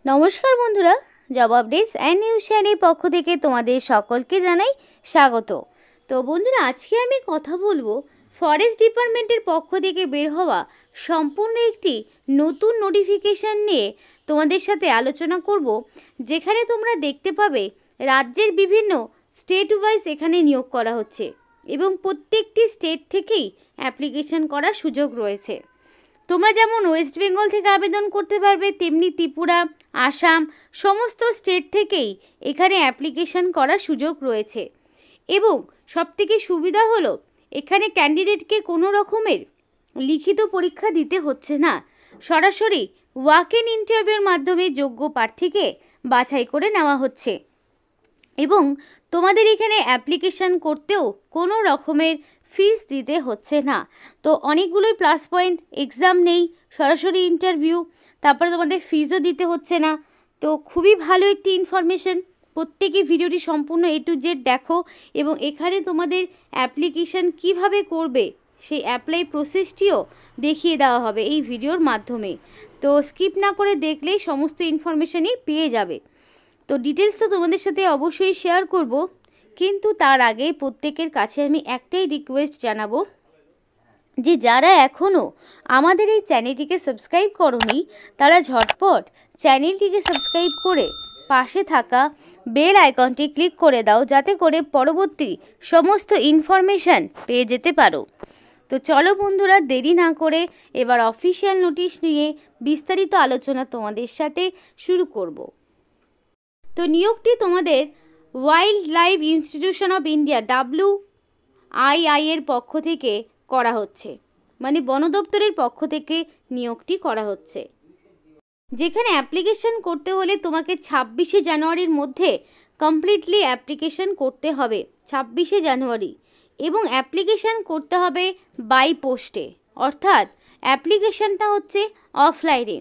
নমস্কার বন্ধুরা, job updates and news চ্যানেলের পক্ষ থেকে তোমাদের সকলকে জানাই স্বাগত। তো বন্ধুরা, আজকে আমি কথা বলবো ফরেস্ট ডিপার্টমেন্টের পক্ষ থেকে বের হওয়া সম্পূর্ণ একটি নতুন নোটিফিকেশান নিয়ে তোমাদের সাথে আলোচনা করব, যেখানে তোমরা দেখতে পাবে রাজ্যের বিভিন্ন স্টেট ওয়াইজ এখানে নিয়োগ করা হচ্ছে এবং প্রত্যেকটি স্টেট থেকেই অ্যাপ্লিকেশন করার সুযোগ রয়েছে। তোমরা যেমন ওয়েস্ট বেঙ্গল থেকে আবেদন করতে পারবে, তেমনি ত্রিপুরা, আসাম সমস্ত স্টেট থেকেই এখানে অ্যাপ্লিকেশন করার সুযোগ রয়েছে। এবং সবথেকে সুবিধা হলো এখানে ক্যান্ডিডেটকে কোনো রকমের লিখিত পরীক্ষা দিতে হচ্ছে না, সরাসরি ওয়াক ইন ইন্টারভিউর মাধ্যমে যোগ্য প্রার্থীকে বাছাই করে নেওয়া হচ্ছে। এবং তোমাদের এখানে অ্যাপ্লিকেশান করতেও কোনো রকমের ফিস দিতে হচ্ছে না। তো অনেকগুলোই প্লাস পয়েন্ট, এক্সাম নেই, সরাসরি ইন্টারভিউ, তারপরে তোমাদের ফিজও দিতে হচ্ছে না। তো খুবই ভালো একটি ইনফরমেশন। প্রত্যেকে ভিডিওটি সম্পূর্ণ A to Z দেখো এবং এখানে তোমাদের অ্যাপ্লিকেশান কিভাবে করবে সেই অ্যাপ্লাই প্রসেসটিও দেখিয়ে দেওয়া হবে এই ভিডিওর মাধ্যমে। তো স্কিপ না করে দেখলেই সমস্ত ইনফরমেশনই পেয়ে যাবে। তো ডিটেলস তো তোমাদের সাথে অবশ্যই শেয়ার করব, কিন্তু তার আগে প্রত্যেকের কাছে আমি একটাই রিকোয়েস্ট জানাবো যে যারা এখনও আমাদের এই চ্যানেলটিকে সাবস্ক্রাইব করোনি তারা ঝটপট চ্যানেলটিকে সাবস্ক্রাইব করে পাশে থাকা বেল আইকনটি ক্লিক করে দাও, যাতে করে পরবর্তী সমস্ত ইনফরমেশান পেয়ে যেতে পারো। তো চলো বন্ধুরা, দেরি না করে এবার অফিসিয়াল নোটিশ নিয়ে বিস্তারিত আলোচনা তোমাদের সাথে শুরু করব। তো নিয়োগটি তোমাদের wild life institution of India WII এর পক্ষ থেকে করা হচ্ছে, মানে বন দপ্তরের পক্ষ থেকে নিয়োগটি করা হচ্ছে। যেখানে অ্যাপ্লিকেশন করতে হলে তোমাকে 26শে জানুয়ারির মধ্যে কমপ্লিটলি অ্যাপ্লিকেশন করতে হবে, 26শে জানুয়ারি। এবং অ্যাপ্লিকেশন করতে হবে বাই পোস্টে, অর্থাৎ অ্যাপ্লিকেশনটা হচ্ছে অফলাইনে।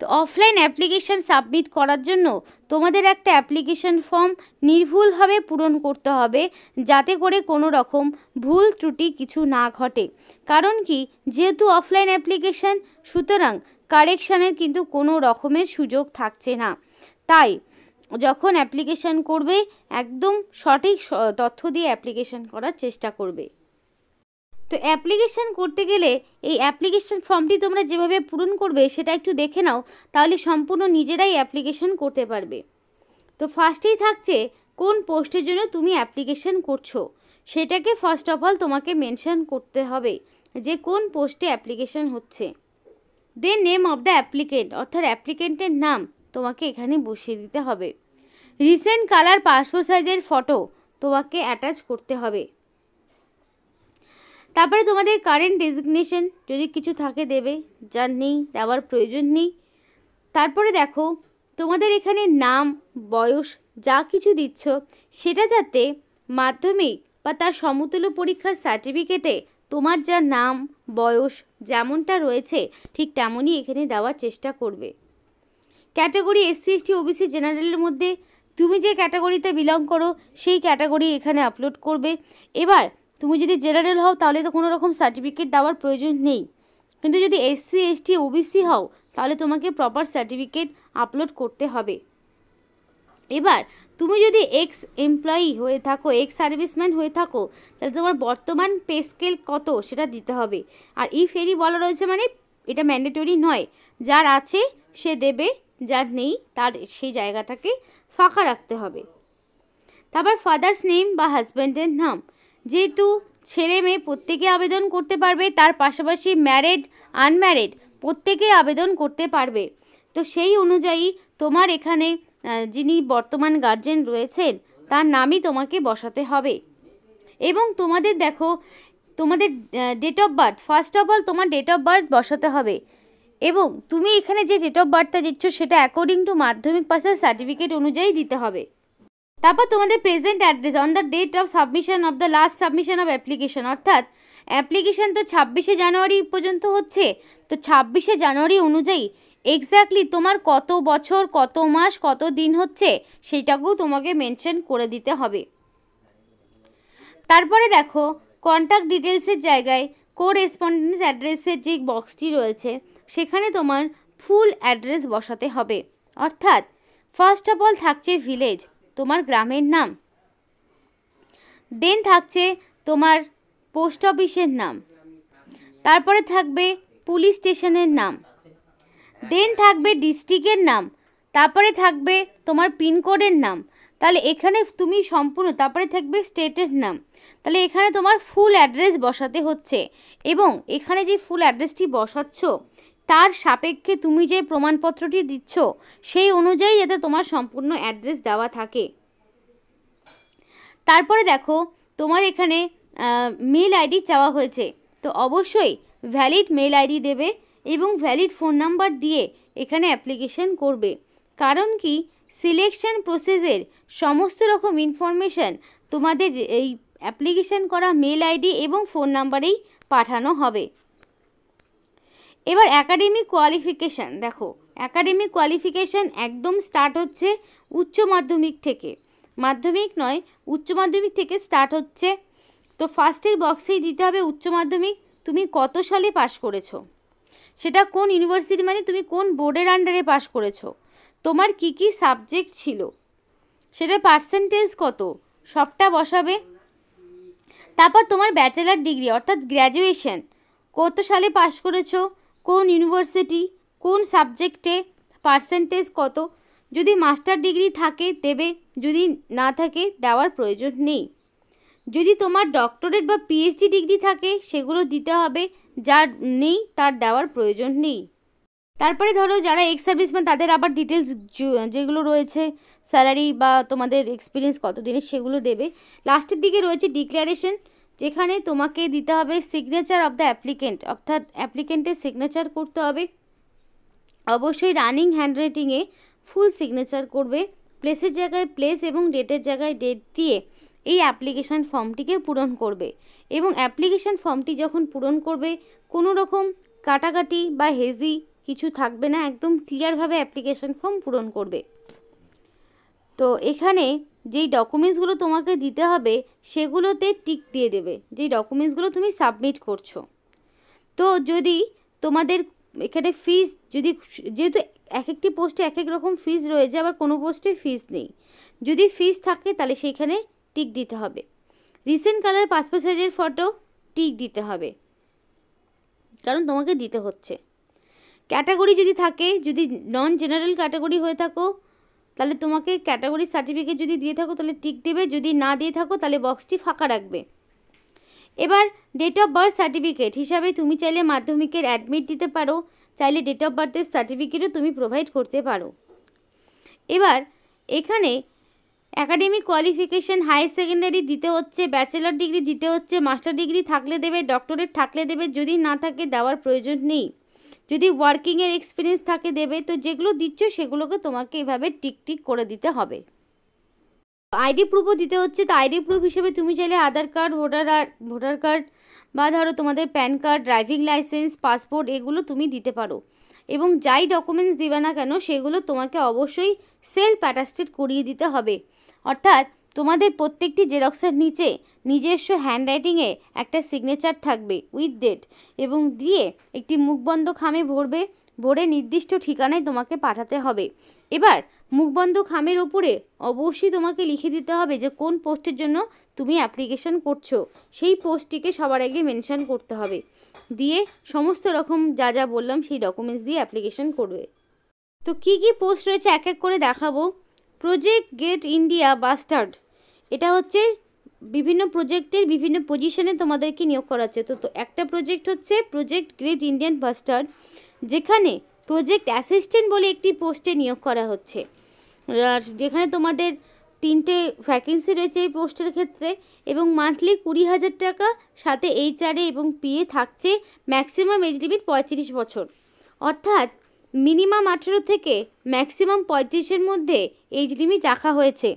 তো অফলাইন অ্যাপ্লিকেশান সাবমিট করার জন্য তোমাদের একটা অ্যাপ্লিকেশান ফর্ম নির্ভুলভাবে পূরণ করতে হবে, যাতে করে কোনো রকম ভুল ত্রুটি কিছু না ঘটে। কারণ কি, যেহেতু অফলাইন অ্যাপ্লিকেশান, সুতরাং কারেকশানের কিন্তু কোনো রকমের সুযোগ থাকছে না। তাই যখন অ্যাপ্লিকেশান করবে একদম সঠিক তথ্য দিয়ে অ্যাপ্লিকেশান করার চেষ্টা করবে। তো অ্যাপ্লিকেশান করতে গেলে এই অ্যাপ্লিকেশান ফর্মটি তোমরা যেভাবে পূরণ করবে সেটা একটু দেখে নাও, তাহলে সম্পূর্ণ নিজেরাই অ্যাপ্লিকেশান করতে পারবে। তো ফার্স্টেই থাকছে কোন পোস্টের জন্য তুমি অ্যাপ্লিকেশান করছো, সেটাকে ফার্স্ট অফ অল তোমাকে মেনশন করতে হবে যে কোন পোস্টে অ্যাপ্লিকেশান হচ্ছে। Then name of the applicant, অর্থাৎ অ্যাপ্লিকেন্টের নাম তোমাকে এখানে বসিয়ে দিতে হবে। রিসেন্ট কালার পাসপোর্ট সাইজের ফটো তোমাকে অ্যাটাচ করতে হবে। তারপরে তোমাদের কারেন্ট ডেজিগনেশন যদি কিছু থাকে দেবে, যার নেই দেওয়ার প্রয়োজন নেই। তারপরে দেখো তোমাদের এখানে নাম, বয়স যা কিছু দিচ্ছ সেটা যাতে মাধ্যমিক বা তার সমতুল্য পরীক্ষার সার্টিফিকেটে তোমার যা নাম বয়স যেমনটা রয়েছে ঠিক তেমনই এখানে দেওয়ার চেষ্টা করবে। ক্যাটাগরি SC ST OBC জেনারেলের মধ্যে তুমি যে ক্যাটাগরিতে বিলং করো সেই ক্যাটাগরি এখানে আপলোড করবে। এবার তুমি যদি জেনারেল হও তাহলে তো কোনো রকম সার্টিফিকেট দেওয়ার প্রয়োজন নেই, কিন্তু যদি SC ST OBC হও তাহলে তোমাকে প্রপার সার্টিফিকেট আপলোড করতে হবে। এবার তুমি যদি এক্স এমপ্লয়ি হয়ে থাকো, এক্স সার্ভিসম্যান হয়ে থাকো, তাহলে তোমার বর্তমান পে স্কেল কত সেটা দিতে হবে। আর ইফ এনি বলা রয়েছে, মানে এটা ম্যান্ডেটরি নয়, যার আছে সে দেবে, যার নেই তার সেই জায়গাটাকে ফাঁকা রাখতে হবে। তারপর ফাদার্স নেম বা হাজব্যান্ডের নাম, যেহেতু ছেলে মেয়ে প্রত্যেকে আবেদন করতে পারবে, তার পাশাপাশি ম্যারিড আনম্যারিড প্রত্যেকেই আবেদন করতে পারবে। তো সেই অনুযায়ী তোমার এখানে যিনি বর্তমান গার্জেন রয়েছেন তার নামই তোমাকে বসাতে হবে। এবং তোমাদের দেখো তোমাদের date of birth, first of all তোমার ডেট অফ বার্থ বসাতে হবে। এবং তুমি এখানে যে ডেট অফ বার্থটা দিচ্ছ সেটা অ্যাকর্ডিং টু মাধ্যমিক পাসের সার্টিফিকেট অনুযায়ী দিতে হবে। তারপর তোমাদের present address on the date of submission of the last submission of application, অর্থাৎ অ্যাপ্লিকেশান তো 26শে জানুয়ারি পর্যন্ত হচ্ছে, তো 26শে জানুয়ারি অনুযায়ী এক্স্যাক্টলি তোমার কত বছর, কত মাস, কত দিন হচ্ছে সেইটাকেও তোমাকে মেনশন করে দিতে হবে। তারপরে দেখো কন্ট্যাক্ট ডিটেলসের জায়গায় কোরেসপন্ডেন্স অ্যাড্রেসের যে বক্সটি রয়েছে সেখানে তোমার ফুল অ্যাড্রেস বসাতে হবে, অর্থাৎ ফার্স্ট অফ অল থাকছে ভিলেজ, তোমার গ্রামের নাম। দেন থাকছে তোমার পোস্ট অফিসের নাম, তারপরে থাকবে পুলিশ স্টেশনের নাম, দেন থাকবে ডিস্ট্রিক্টের নাম, তারপরে থাকবে তোমার পিনকোডের নাম। তাহলে এখানে তুমি সম্পূর্ণ, তারপরে থাকবে স্টেটের নাম। তাহলে এখানে তোমার ফুল অ্যাড্রেস বসাতে হচ্ছে, এবং এখানে যে ফুল অ্যাড্রেসটি বসাচ্ছ তার সাপেক্ষে তুমি যে প্রমাণপত্রটি দিচ্ছ সেই অনুযায়ী যাতে তোমার সম্পূর্ণ অ্যাড্রেস দেওয়া থাকে। তারপরে দেখো তোমার এখানে মেল আইডি চাওয়া হয়েছে, তো অবশ্যই ভ্যালিড মেল আইডি দেবে এবং ভ্যালিড ফোন নাম্বার দিয়ে এখানে অ্যাপ্লিকেশন করবে। কারণ কি, সিলেকশন প্রসেসের সমস্ত রকম ইনফরমেশান তোমাদের এই অ্যাপ্লিকেশন করা মেল আইডি এবং ফোন নাম্বারেই পাঠানো হবে। এবার অ্যাকাডেমিক কোয়ালিফিকেশান দেখো, অ্যাকাডেমিক কোয়ালিফিকেশান একদম স্টার্ট হচ্ছে উচ্চ মাধ্যমিক থেকে, মাধ্যমিক নয় উচ্চ মাধ্যমিক থেকে স্টার্ট হচ্ছে। তো ফার্স্টের বক্সেই দিতে হবে উচ্চ মাধ্যমিক তুমি কত সালে পাশ করেছো, সেটা কোন ইউনিভার্সিটি, মানে তুমি কোন বোর্ডের আন্ডারে পাশ করেছো, তোমার কি কি সাবজেক্ট ছিল, সেটার পার্সেন্টেজ কত, সবটা বসাবে। তারপর তোমার ব্যাচেলার ডিগ্রি অর্থাৎ গ্র্যাজুয়েশন কত সালে পাশ করেছো, কোন ইউনিভার্সিটি, কোন সাবজেক্টে, পার্সেন্টেজ কত। যদি মাস্টার ডিগ্রি থাকে দেবে, যদি না থাকে দেওয়ার প্রয়োজন নেই। যদি তোমার ডক্টরেট বা পিএইচডি ডিগ্রি থাকে সেগুলো দিতে হবে, যার নেই তার দেওয়ার প্রয়োজন নেই। তারপরে ধরো যারা এক্স সার্ভিসম্যান তাদের আবার ডিটেলস যেগুলো রয়েছে, স্যালারি বা তোমাদের এক্সপিরিয়েন্স কত দিনের সেগুলো দেবে। লাস্টের দিকে রয়েছে ডিক্লারেশন, যেখানে তোমাকে দিতে হবে সিগনেচার অফ দ্য অ্যাপ্লিকেন্ট, অর্থাৎ অ্যাপ্লিকেন্টের সিগনেচার করতে হবে। অবশ্যই রানিং হ্যান্ডরাইটিংয়ে ফুল সিগনেচার করবে, প্লেসের জায়গায় প্লেস এবং ডেটের জায়গায় ডেট দিয়ে এই অ্যাপ্লিকেশান ফর্মটিকে পূরণ করবে। এবং অ্যাপ্লিকেশান ফর্মটি যখন পূরণ করবে কোনো রকম কাটাকাটি বা হেজি কিছু থাকবে না, একদম ক্লিয়ারভাবে অ্যাপ্লিকেশান ফর্ম পূরণ করবে। তো এখানে যেই ডকুমেন্টসগুলো তোমাকে দিতে হবে সেগুলোতে টিক দিয়ে দেবে, যেই ডকুমেন্টসগুলো তুমি সাবমিট করছো। তো যদি তোমাদের এখানে ফিস, যদি যেহেতু এক একটি পোস্টে এক এক রকম ফিস রয়েছে, আবার কোনো পোস্টে ফিস নেই, যদি ফিস থাকে তাহলে সেইখানে টিক দিতে হবে। রিসেন্ট কালার পাসপোর্ট সাইজের ফটো টিক দিতে হবে, কারণ তোমাকে দিতে হচ্ছে। ক্যাটাগরি যদি থাকে, যদি নন জেনারেল ক্যাটাগরি হয়ে থাকো তাহলে তোমাকে ক্যাটাগরি সার্টিফিকেট যদি দিয়ে থাকো তাহলে টিক দেবে, যদি না দিয়ে থাকো তাহলে বক্সটি ফাঁকা রাখবে। এবার ডেট অফ বার্থ সার্টিফিকেট হিসাবে তুমি চাইলে মাধ্যমিকের অ্যাডমিট দিতে পারো, চাইলে ডেট অফ বার্থের সার্টিফিকেটও তুমি প্রোভাইড করতে পারো। এবার এখানে অ্যাকাডেমিক কোয়ালিফিকেশান হায়ার সেকেন্ডারি দিতে হচ্ছে, ব্যাচেলার ডিগ্রি দিতে হচ্ছে, মাস্টার ডিগ্রি থাকলে দেবে, ডক্টরেট থাকলে দেবে, যদি না থাকে দেওয়ার প্রয়োজন নেই। যদি ওয়ার্কিংয়ের এক্সপিরিয়েন্স থাকে দেবে। তো যেগুলো দিচ্ছ সেগুলোকে তোমাকে এভাবে টিক টিক করে দিতে হবে। আইডি প্রুফও দিতে হচ্ছে, তো আইডি প্রুফ হিসেবে তুমি চাইলে আধার কার্ড, ভোটার কার্ড বা ধরো তোমাদের pan card, driving licence, passport এগুলো তুমি দিতে পারো। এবং যাই ডকুমেন্টস দিবে না কেন সেগুলো তোমাকে অবশ্যই সেলফ অ্যাটাস্টেড করিয়ে দিতে হবে। অর্থাৎ তোমাদের প্রত্যেকটি জেরক্সের নিচে নিজস্ব হ্যান্ডরাইটিংয়ে একটা সিগনেচার থাকবে উইথ ডেট, এবং দিয়ে একটি মুখবন্ধ খামে ভরবে, ভরে নির্দিষ্ট ঠিকানায় তোমাকে পাঠাতে হবে। এবার মুখবন্ধ খামের ওপরে অবশ্যই তোমাকে লিখে দিতে হবে যে কোন পোস্টের জন্য তুমি অ্যাপ্লিকেশন করছো, সেই পোস্টটিকে সবার আগে মেনশন করতে হবে। দিয়ে সমস্ত রকম যা যা বললাম সেই ডকুমেন্টস দিয়ে অ্যাপ্লিকেশন করবে। তো কি কি পোস্ট রয়েছে এক এক করে দেখাবো। প্রজেক্ট গেট ইন্ডিয়া বাস্টার্ড, এটা হচ্ছে বিভিন্ন প্রজেক্টের বিভিন্ন পজিশনে তোমাদেরকে নিয়োগ করা হচ্ছে। তো একটা প্রজেক্ট হচ্ছে প্রজেক্ট গ্রেট ইন্ডিয়ান বাস্টার্ড, যেখানে প্রজেক্ট অ্যাসিস্ট্যান্ট বলে একটি পোস্টে নিয়োগ করা হচ্ছে। আর যেখানে তোমাদের 3টে ভ্যাকেন্সি রয়েছে এই পোস্টের ক্ষেত্রে, এবং মান্থলি 20,000 টাকা, সাথে এইচআরএ এবং পিএ থাকছে। ম্যাক্সিমাম এজ লিমিট 35 বছর, অর্থাৎ মিনিমাম 18 থেকে ম্যাক্সিমাম 35-এর মধ্যে এজ লিমিট রাখা হয়েছে।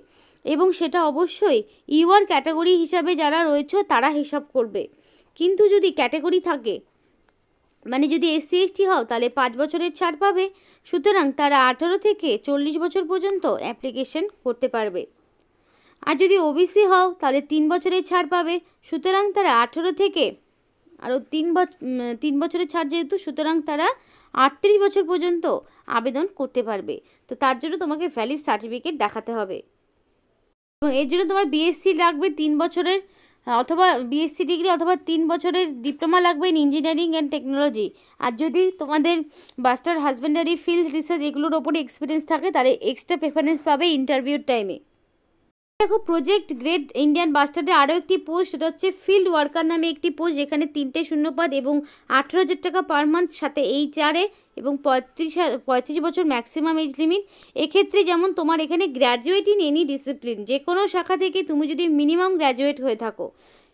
এবং সেটা অবশ্যই ইউআর ক্যাটাগরি হিসাবে যারা রয়েছে তারা হিসাব করবে। কিন্তু যদি ক্যাটাগরি থাকে, মানে যদি এসসি এসটি হও তাহলে 5 বছরের ছাড় পাবে। সুতরাং তারা 18 থেকে 40 বছর পর্যন্ত অ্যাপ্লিকেশন করতে পারবে। আর যদি ওবিসি হও তাহলে 3 বছরের ছাড় পাবে। সুতরাং তারা 18 থেকে আরও 3 বছরের ছাড় যেহেতু, সুতরাং তারা 38 বছর পর্যন্ত আবেদন করতে পারবে। তো তার জন্য তোমাকে ভ্যালিড সার্টিফিকেট দেখাতে হবে এবং এর জন্য তোমার বিএসসি লাগবে 3 বছরের, অথবা বিএসসি ডিগ্রি অথবা 3 বছরের ডিপ্লোমা লাগবে ইন ইঞ্জিনিয়ারিং অ্যান্ড টেকনোলজি। আর যদি তোমাদের মাস্টার হাজবেন্ডারি ফিল্ড রিসার্চ এগুলোর ওপরে এক্সপিরিয়েন্স থাকে তাহলে এক্সট্রা প্রেফারেন্স পাবে ইন্টারভিউর টাইমে। দেখো প্রজেক্ট গ্রেড ইন্ডিয়ান বাস্টার্ডে আরও একটি পোস্ট, সেটা হচ্ছে ফিল্ড ওয়ার্কার নামে একটি পোস্ট, যেখানে 3টে শূন্যপদ এবং 18,000 টাকা পার মান্থ, সাথে এইচআরএ এবং 35 বছর ম্যাক্সিমাম এজ লিমিট। এক্ষেত্রে যেমন তোমার এখানে গ্র্যাজুয়েট ইন এনি ডিসিপ্লিন, যে কোনো শাখা থেকে তুমি যদি মিনিমাম গ্র্যাজুয়েট হয়ে থাকো,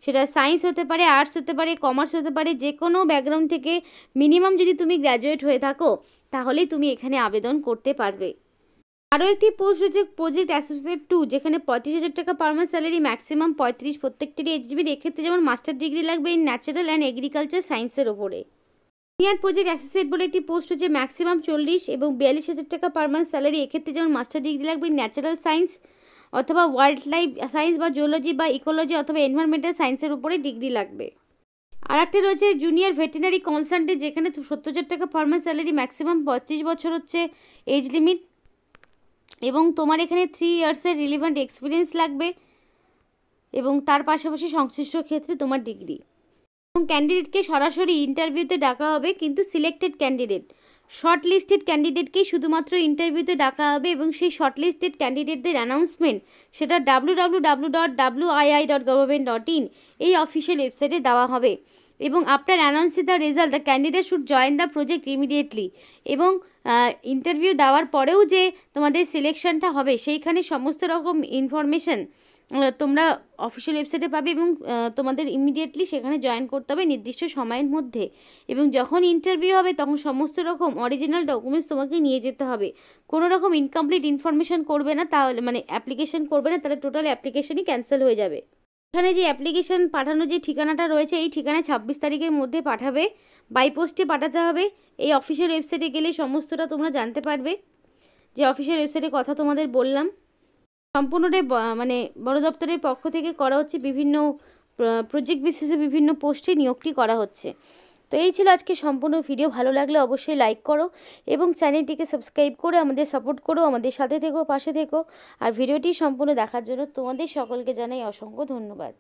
সেটা সায়েন্স হতে পারে, আর্টস হতে পারে, কমার্স হতে পারে, যে কোনো ব্যাকগ্রাউন্ড থেকে মিনিমাম যদি তুমি গ্র্যাজুয়েট হয়ে থাকো তাহলেই তুমি এখানে আবেদন করতে পারবে। আরও একটি পোস্ট হচ্ছে প্রজেক্ট অ্যাসোসিয়েট 2, যেখানে 35,000 টাকা পার মান্থ স্যালারি, ম্যাক্সিমাম 35, প্রত্যেকটিরই এইচডিবির। এক্ষেত্রে যেমন মাস্টার ডিগ্রি লাগবে ইন ন্যাচারাল অ্যান্ড এগ্রিকালচার সায়েন্সের ওপরে। সিনিয়র প্রজেক্ট অ্যাসোসিয়েট বলে একটি পোস্ট হচ্ছে ম্যাক্সিমাম 40 এবং 42,000 টাকা পার মান্থ স্যালারি। এক্ষেত্রে যেমন মাস্টার ডিগ্রি লাগবে ইন ন্যাচারাল সায়েন্স অথবা ওয়াইল্ড লাইফ সায়েন্স বা জিওলজি বা ইকোলজি অথবা এনভায়রনমেন্টাল সায়েন্সের উপরে ডিগ্রি লাগবে। আর একটা রয়েছে জুনিয়র ভেটেরিনারি কনসালটেন্ট, যেখানে 70,000 টাকা পার মান্থ স্যালারি, ম্যাক্সিমাম 35 বছর হচ্ছে এজ লিমিট এবং তোমার এখানে 3 ইয়ার্সের রিলিভেন্ট এক্সপিরিয়েন্স লাগবে এবং তার পাশাপাশি সংশ্লিষ্ট ক্ষেত্রে তোমার ডিগ্রি। এবং ক্যান্ডিডেটকে সরাসরি ইন্টারভিউতে ডাকা হবে, কিন্তু সিলেক্টেড ক্যান্ডিডেট, শর্ট লিস্টেড ক্যান্ডিডেটকেই শুধুমাত্র ইন্টারভিউতে ডাকা হবে এবং সেই শর্ট লিস্টেড ক্যান্ডিডেটদের অ্যানাউন্সমেন্ট সেটা www.wii.government.in এই অফিসিয়াল ওয়েবসাইটে দেওয়া হবে। এবং after announcing the result the candidate should join the project immediately. এবং ইন্টারভিউ দেওয়ার পরেও যে তোমাদের সিলেকশনটা হবে সেইখানে সমস্ত রকম ইনফরমেশন তোমরা অফিসিয়াল ওয়েবসাইটে পাবে এবং তোমাদের ইমিডিয়েটলি সেখানে জয়েন করতে হবে নির্দিষ্ট সময়ের মধ্যে। এবং যখন ইন্টারভিউ হবে তখন সমস্ত রকম অরিজিনাল ডকুমেন্টস তোমাকে নিয়ে যেতে হবে। কোনো রকম ইনকমপ্লিট ইনফরমেশন করবে না, তাহলে মানে অ্যাপ্লিকেশন করবে না, তাহলে টোটাল অ্যাপ্লিকেশনই ক্যান্সেল হয়ে যাবে। এখানে যে অ্যাপ্লিকেশন পাঠানোর যে ঠিকানাটা রয়েছে এই ঠিকানায় 26 তারিখের মধ্যে পাঠাবে, বাই পোস্টে পাঠাতে হবে। এই অফিসিয়াল ওয়েবসাইটে গেলে সমস্তটা তোমরা জানতে পারবে, যে অফিসিয়াল ওয়েবসাইটের কথা তোমাদের বললাম। সম্পূর্ণটাই মানে বড় দপ্তরের পক্ষ থেকে করা হচ্ছে, বিভিন্ন প্রজেক্ট বেসিসে বিভিন্ন পোস্টে নিয়োগটি করা হচ্ছে। তো এই ছিল আজকে সম্পূর্ণ ভিডিও। ভালো লাগলে অবশ্যই লাইক করো এবং চ্যানেলটিকে সাবস্ক্রাইব করে আমাদের সাপোর্ট করো, আমাদের সাথে থেকো, পাশে থেকো। আর ভিডিওটি সম্পূর্ণ দেখার জন্য তোমাদের সকলকে জানাই অসংখ্য ধন্যবাদ।